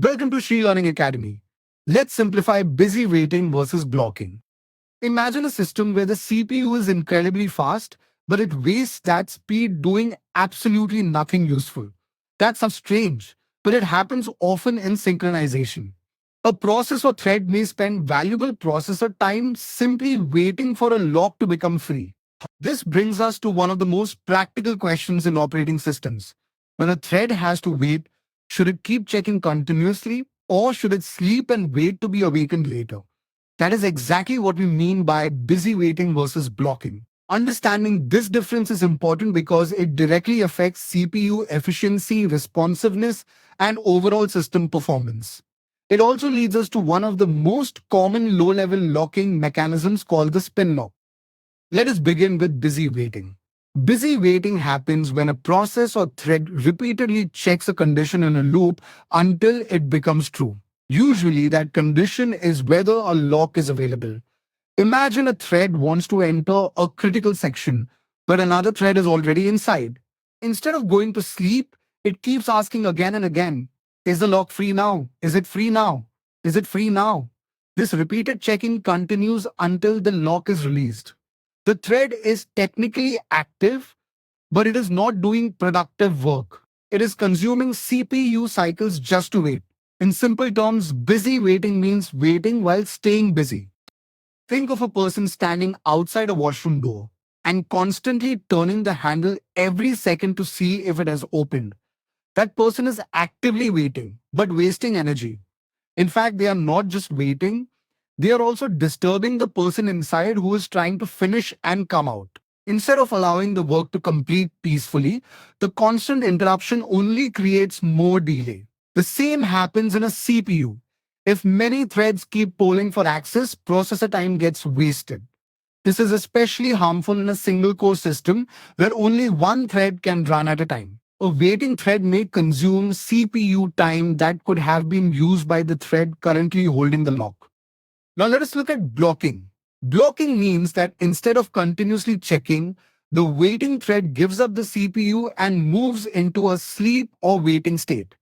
Welcome to Shri Learning Academy. Let's simplify busy waiting versus blocking. Imagine a system where the CPU is incredibly fast, but it wastes that speed doing absolutely nothing useful. That sounds strange, but it happens often in synchronization. A process or thread may spend valuable processor time simply waiting for a lock to become free. This brings us to one of the most practical questions in operating systems. When a thread has to wait, should it keep checking continuously or should it sleep and wait to be awakened later? That is exactly what we mean by busy waiting versus blocking. Understanding this difference is important because it directly affects CPU efficiency, responsiveness, and overall system performance. It also leads us to one of the most common low-level locking mechanisms called the spin lock. Let us begin with busy waiting. Busy waiting happens when a process or thread repeatedly checks a condition in a loop until it becomes true. Usually, that condition is whether a lock is available. Imagine a thread wants to enter a critical section, but another thread is already inside. Instead of going to sleep, it keeps asking again and again, is the lock free now? Is it free now? Is it free now? This repeated checking continues until the lock is released. The thread is technically active, but it is not doing productive work. It is consuming CPU cycles just to wait. In simple terms, busy waiting means waiting while staying busy. Think of a person standing outside a washroom door and constantly turning the handle every second to see if it has opened. That person is actively waiting, but wasting energy. In fact, they are not just waiting, they are also disturbing the person inside who is trying to finish and come out. Instead of allowing the work to complete peacefully, the constant interruption only creates more delay. The same happens in a CPU. If many threads keep polling for access, processor time gets wasted. This is especially harmful in a single core system where only one thread can run at a time. A waiting thread may consume CPU time that could have been used by the thread currently holding the lock. Now let us look at blocking. Blocking means that instead of continuously checking, the waiting thread gives up the CPU and moves into a sleep or waiting state.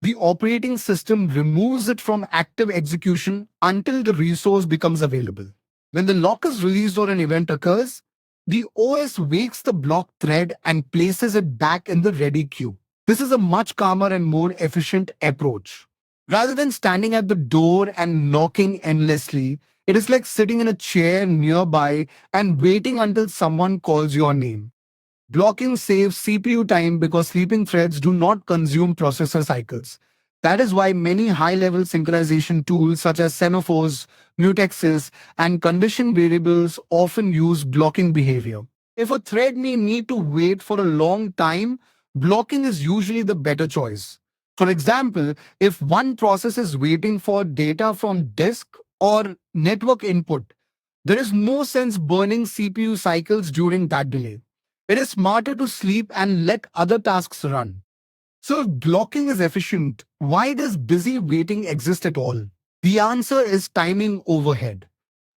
The operating system removes it from active execution until the resource becomes available. When the lock is released or an event occurs, the OS wakes the block thread and places it back in the ready queue. This is a much calmer and more efficient approach. Rather than standing at the door and knocking endlessly, it is like sitting in a chair nearby and waiting until someone calls your name. Blocking saves CPU time because sleeping threads do not consume processor cycles. That is why many high-level synchronization tools such as semaphores, mutexes, and condition variables often use blocking behavior. If a thread may need to wait for a long time, blocking is usually the better choice. For example, if one process is waiting for data from disk or network input, there is no sense burning CPU cycles during that delay. It is smarter to sleep and let other tasks run. So if blocking is efficient, why does busy waiting exist at all? The answer is timing overhead.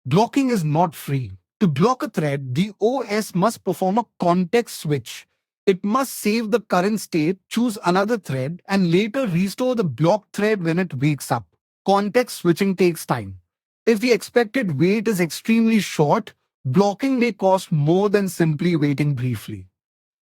Blocking is not free. To block a thread, the OS must perform a context switch. It must save the current state, choose another thread, and later restore the blocked thread when it wakes up. Context switching takes time. If the expected wait is extremely short, blocking may cost more than simply waiting briefly.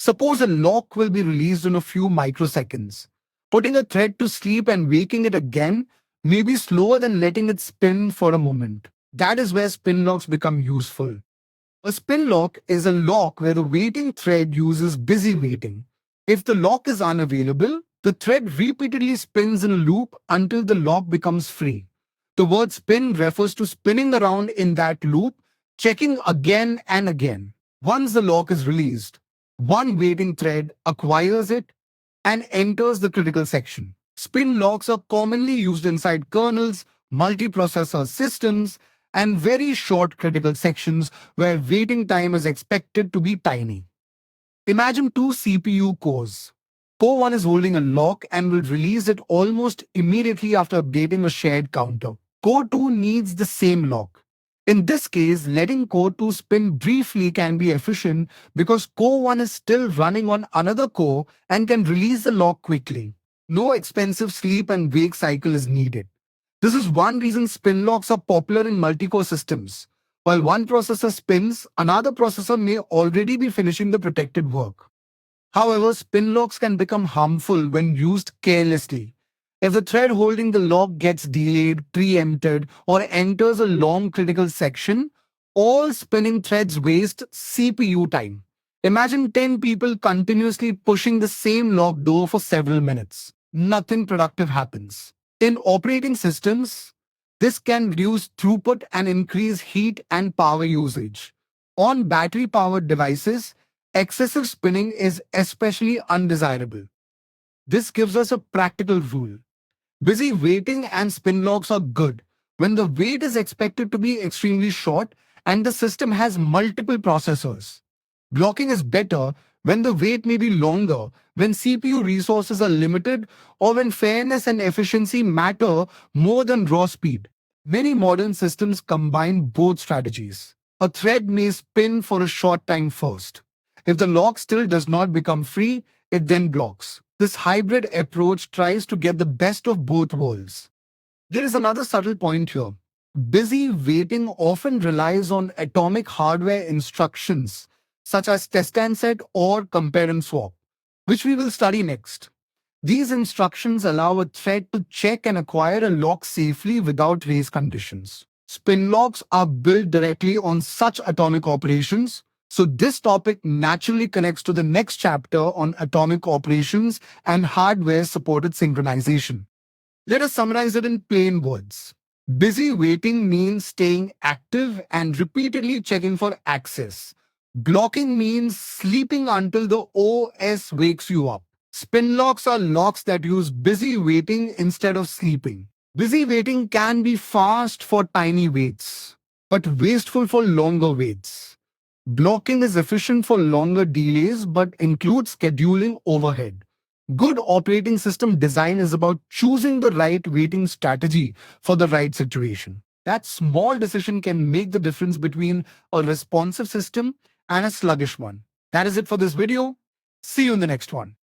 Suppose a lock will be released in a few microseconds. Putting a thread to sleep and waking it again may be slower than letting it spin for a moment. That is where spin locks become useful. A spin lock is a lock where the waiting thread uses busy waiting. If the lock is unavailable, the thread repeatedly spins in a loop until the lock becomes free. The word spin refers to spinning around in that loop, checking again and again. Once the lock is released, one waiting thread acquires it and enters the critical section. Spin locks are commonly used inside kernels, multiprocessor systems, and very short critical sections where waiting time is expected to be tiny. Imagine two CPU cores. Core 1 is holding a lock and will release it almost immediately after updating a shared counter. Core 2 needs the same lock. In this case, letting core 2 spin briefly can be efficient because core 1 is still running on another core and can release the lock quickly. No expensive sleep and wake cycle is needed. This is one reason spin locks are popular in multi-core systems. While one processor spins, another processor may already be finishing the protected work. However, spin locks can become harmful when used carelessly. If the thread holding the lock gets delayed, preempted, or enters a long critical section, all spinning threads waste CPU time. Imagine 10 people continuously pushing the same lock door for several minutes. Nothing productive happens. In operating systems, this can reduce throughput and increase heat and power usage. On battery powered devices, excessive spinning is especially undesirable. This gives us a practical rule. Busy waiting and spin locks are good when the wait is expected to be extremely short and the system has multiple processors. Blocking is better when the wait may be longer, when CPU resources are limited, or when fairness and efficiency matter more than raw speed. Many modern systems combine both strategies. A thread may spin for a short time first. If the lock still does not become free, it then blocks. This hybrid approach tries to get the best of both worlds. There is another subtle point here. Busy waiting often relies on atomic hardware instructions, such as test and set or compare and swap, which we will study next. These instructions allow a thread to check and acquire a lock safely without race conditions. Spin locks are built directly on such atomic operations, so this topic naturally connects to the next chapter on atomic operations and hardware-supported synchronization. Let us summarize it in plain words. Busy waiting means staying active and repeatedly checking for access. Blocking means sleeping until the OS wakes you up. Spin locks are locks that use busy waiting instead of sleeping. Busy waiting can be fast for tiny waits, but wasteful for longer waits. Blocking is efficient for longer delays but includes scheduling overhead. Good operating system design is about choosing the right waiting strategy for the right situation. That small decision can make the difference between a responsive system and a sluggish one. That is it for this video. See you in the next one.